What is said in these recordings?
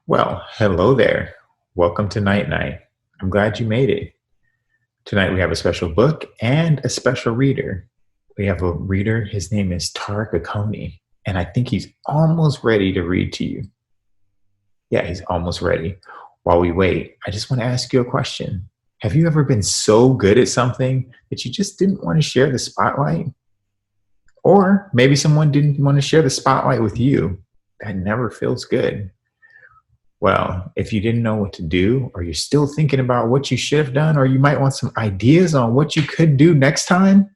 Well, hello there. Welcome to Night Night. I'm glad you made it. Tonight we have a special book and a special reader. We have a reader, his name is Tariqh Akoni, and I think he's almost ready to read to you. Yeah, he's almost ready. While we wait, I just want to ask you a question. Have you ever been so good at something that you just didn't want to share the spotlight? Or maybe someone didn't want to share the spotlight with you? That never feels good. Well, if you didn't know what to do, or you're still thinking about what you should have done, or you might want some ideas on what you could do next time,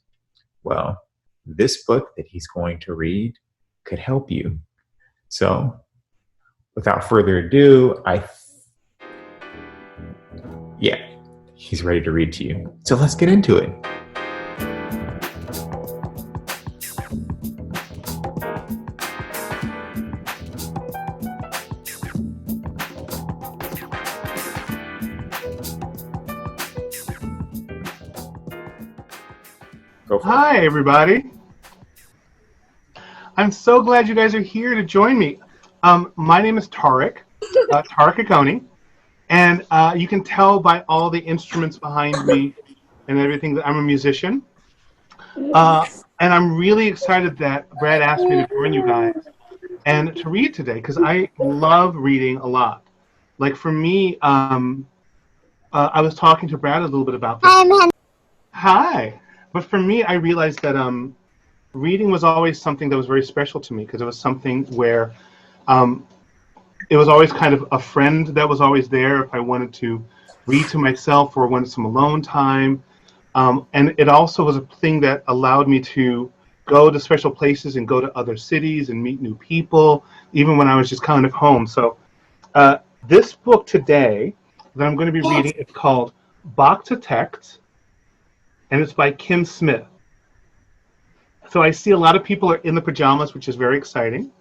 well, this book that he's going to read could help you. So, without further ado, yeah, he's ready to read to you. So let's get into it. Go for it. Hi, everybody. I'm so glad you guys are here to join me. My name is Tariq Akoni, and you can tell by all the instruments behind me and everything that I'm a musician. And I'm really excited that Brad asked me to join you guys and to read today because I love reading a lot. Like for me, I was talking to Brad a little bit about this. Hi. But for me, I realized that reading was always something that was very special to me because it was something where it was always kind of a friend that was always there if I wanted to read to myself or wanted some alone time. And it also was a thing that allowed me to go to special places and go to other cities and meet new people, even when I was just kind of home. So this book today that I'm going to be reading is called Boxitects, and it's by Kim Smith. So I see a lot of people are in the pajamas, which is very exciting.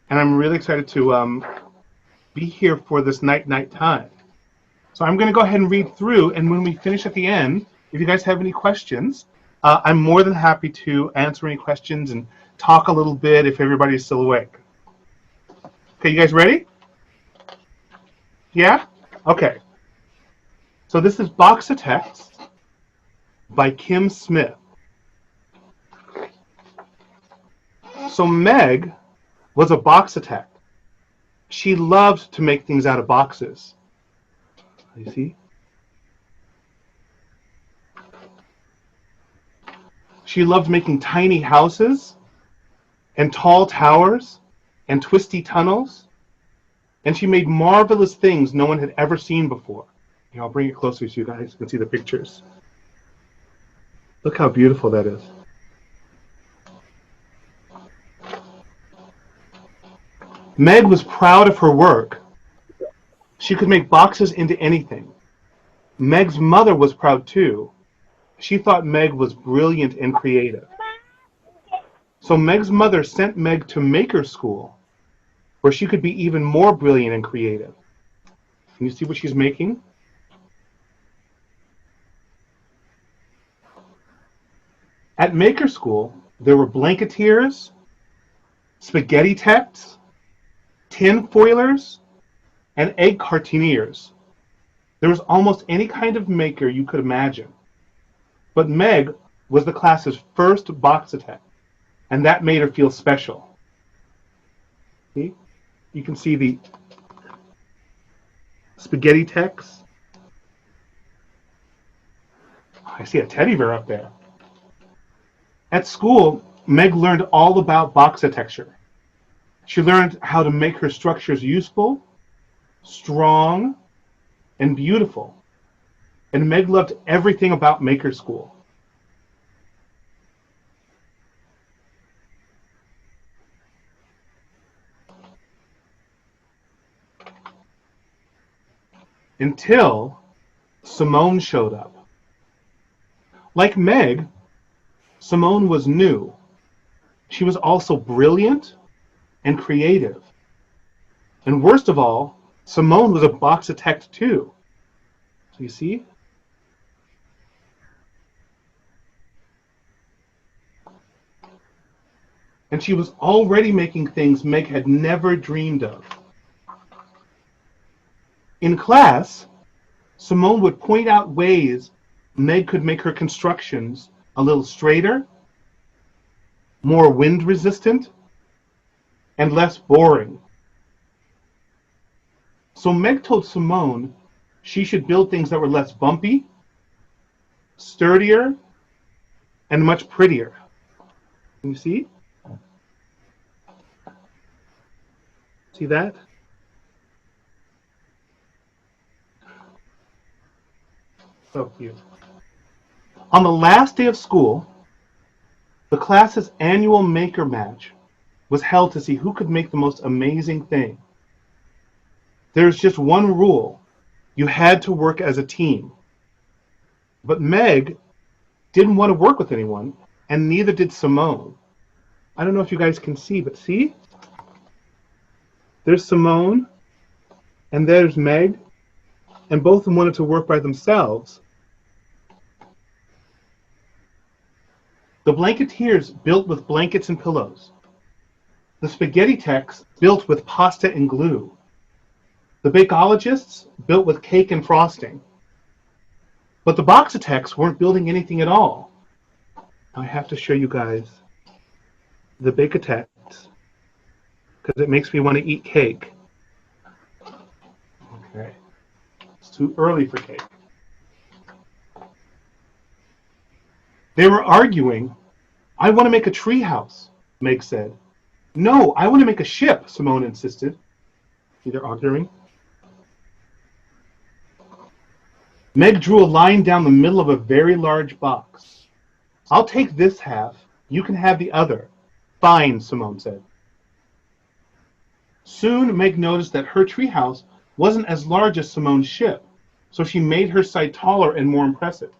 And I'm really excited to be here for this night time. So I'm going to go ahead and read through, and when we finish at the end, if you guys have any questions, I'm more than happy to answer any questions and talk a little bit if everybody's still awake. Okay, you guys ready? Yeah? Okay. So this is Boxitects by Kim Smith. So Meg was a Boxitect. She loved to make things out of boxes. You see? She loved making tiny houses and tall towers and twisty tunnels. And she made marvelous things no one had ever seen before. Here, I'll bring it closer so you guys can see the pictures. Look how beautiful that is. Meg was proud of her work. She could make boxes into anything. Meg's mother was proud too. She thought Meg was brilliant and creative. So Meg's mother sent Meg to maker school, where she could be even more brilliant and creative. Can you see what she's making? At maker school, there were blanketeers, spaghetti-techs, tin foilers, and egg cartoniers. There was almost any kind of maker you could imagine. But Meg was the class's first Boxitect, and that made her feel special. See? You can see the spaghetti-techs. I see a teddy bear up there. At school, Meg learned all about boxitecture. She learned how to make her structures useful, strong, and beautiful. And Meg loved everything about maker school. Until Simone showed up. Like Meg, Simone was new. She was also brilliant and creative. And worst of all, Simone was a Boxitect too. So you see? And she was already making things Meg had never dreamed of. In class, Simone would point out ways Meg could make her constructions a little straighter, more wind resistant, and less boring. So Meg told Simone she should build things that were less bumpy, sturdier, and much prettier. Can you see? See that? So cute. On the last day of school, the class's annual maker match was held to see who could make the most amazing thing. There's just one rule. You had to work as a team. But Meg didn't want to work with anyone, and neither did Simone. I don't know if you guys can see, but see? There's Simone, and there's Meg, and both of them wanted to work by themselves. The Blanketeers built with blankets and pillows. The Spaghetti-Techs built with pasta and glue. The Bakeologists built with cake and frosting. But the Boxitects weren't building anything at all. I have to show you guys the Bakeotects because it makes me want to eat cake. Okay, it's too early for cake. They were arguing. I want to make a tree house, Meg said. No, I want to make a ship, Simone insisted. See, they're arguing. Meg drew a line down the middle of a very large box. I'll take this half. You can have the other. Fine, Simone said. Soon, Meg noticed that her treehouse wasn't as large as Simone's ship, so she made her side taller and more impressive.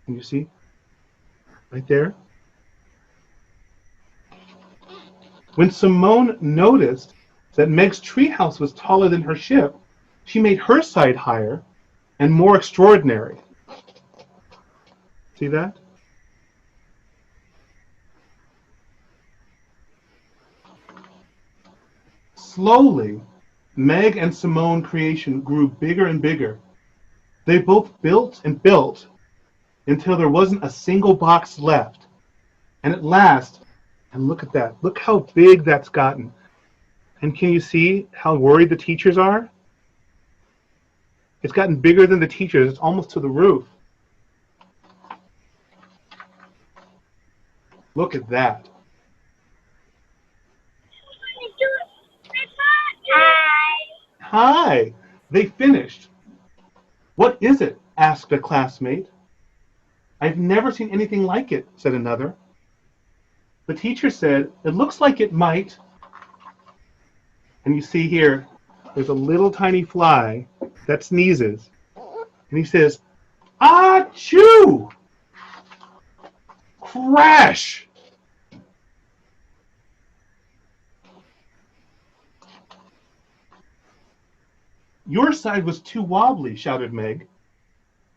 Can you see? Right there. When Simone noticed that Meg's treehouse was taller than her ship, she made her side higher and more extraordinary. See that? Slowly, Meg and Simone creation grew bigger and bigger. They both built and built until there wasn't a single box left. And at last, and look at that, look how big that's gotten. And can you see how worried the teachers are? It's gotten bigger than the teachers. It's almost to the roof. Look at that. Hi. They finished. What is it? Asked a classmate. I've never seen anything like it, said another. The teacher said, it looks like it might. And you see here, there's a little tiny fly that sneezes. And he says, achoo! Crash! Your side was too wobbly, shouted Meg.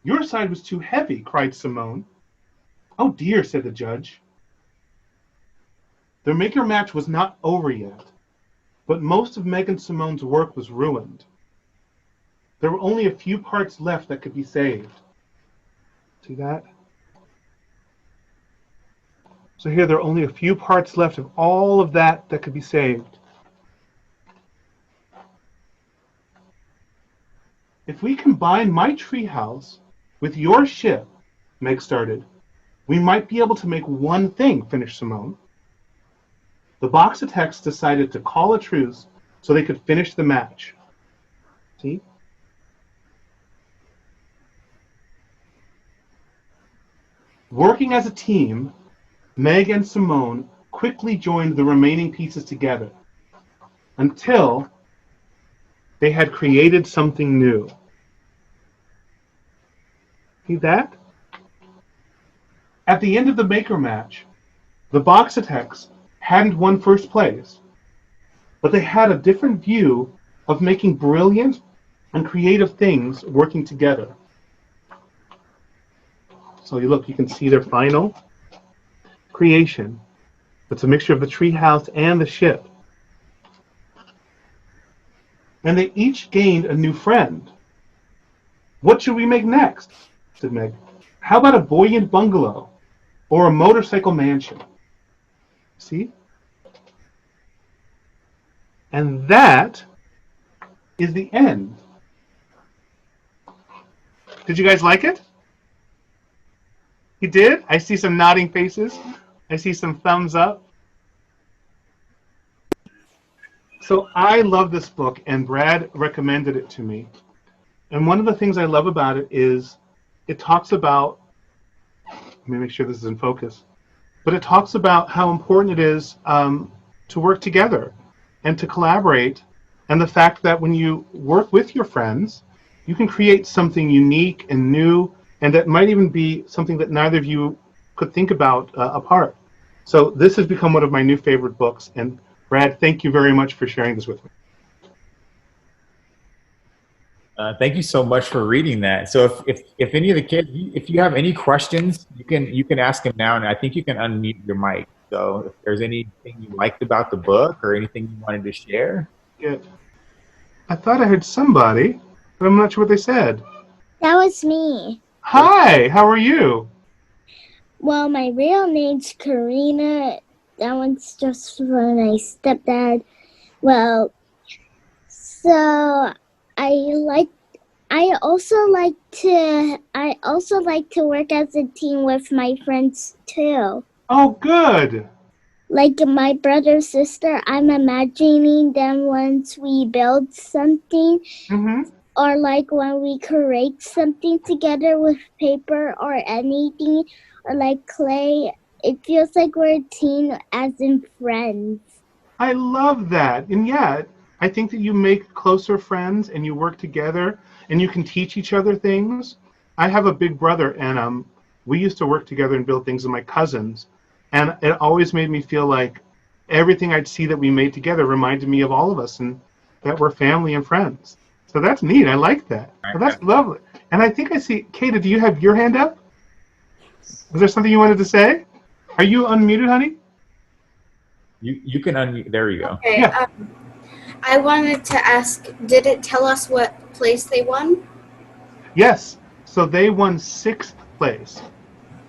Your side was too heavy, cried Simone. Oh dear, said the judge. Their maker match was not over yet, but most of Meg and Simone's work was ruined. There were only a few parts left that could be saved. See that? So here there are only a few parts left of all of that could be saved. If we combine my treehouse with your ship, Meg started, we might be able to make one thing, finished Simone. The Boxitects decided to call a truce so they could finish the match. See? Working as a team, Meg and Simone quickly joined the remaining pieces together until they had created something new. See that? At the end of the maker match, the Boxitects hadn't won first place, but they had a different view of making brilliant and creative things working together. So you look, you can see their final creation. It's a mixture of the treehouse and the ship. And they each gained a new friend. What should we make next? Said Meg. How about a buoyant bungalow or a motorcycle mansion? See? And that is the end. Did you guys like it? You did? I see some nodding faces. I see some thumbs up. So I love this book, and Brad recommended it to me. And one of the things I love about it is it talks about, let me make sure this is in focus, but it talks about how important it is to work together and to collaborate, and the fact that when you work with your friends, you can create something unique and new, and that might even be something that neither of you could think about apart. So this has become one of my new favorite books, and Brad, thank you very much for sharing this with me. Thank you so much for reading that. So if any of the kids, if you have any questions, you can ask them now, and I think you can unmute your mic. So if there's anything you liked about the book or anything you wanted to share. Good. I thought I heard somebody, but I'm not sure what they said. That was me. Hi, how are you? Well, my real name's Karina. That one's just for my stepdad. Well, so I also like to work as a team with my friends too. Oh, good. Like my brother, sister, I'm imagining them once we build something, or like when we create something together with paper or anything, or like clay. It feels like we're a team as in friends. I love that. And yeah, I think that you make closer friends and you work together and you can teach each other things. I have a big brother, and we used to work together and build things with my cousins. And it always made me feel like everything I'd see that we made together reminded me of all of us and that we're family and friends. So that's neat. I like that. Well, that's lovely. And I think I see, Kata, do you have your hand up? Was there something you wanted to say? Are you unmuted, honey? You can unmute. There you go. Okay. Yeah. I wanted to ask, did it tell us what place they won? Yes. So they won 6th place.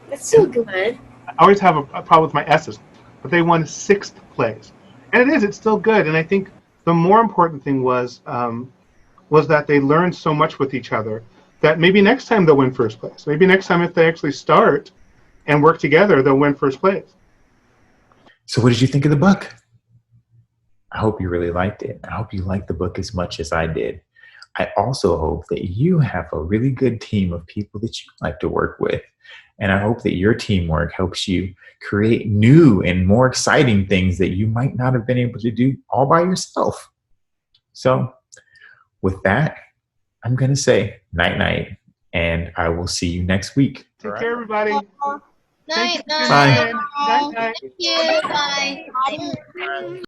That's so good. I always have a problem with my S's, but they won 6th place. And it's still good. And I think the more important thing was that they learned so much with each other that maybe next time they'll win 1st place. Maybe next time if they actually start and work together, they'll win 1st place. So what did you think of the book? I hope you really liked it. I hope you liked the book as much as I did. I also hope that you have a really good team of people that you like to work with. And I hope that your teamwork helps you create new and more exciting things that you might not have been able to do all by yourself. So with that, I'm going to say night-night, and I will see you next week. Take care, everybody. Night, Thank you. Bye. Night, night. Thank you. Bye.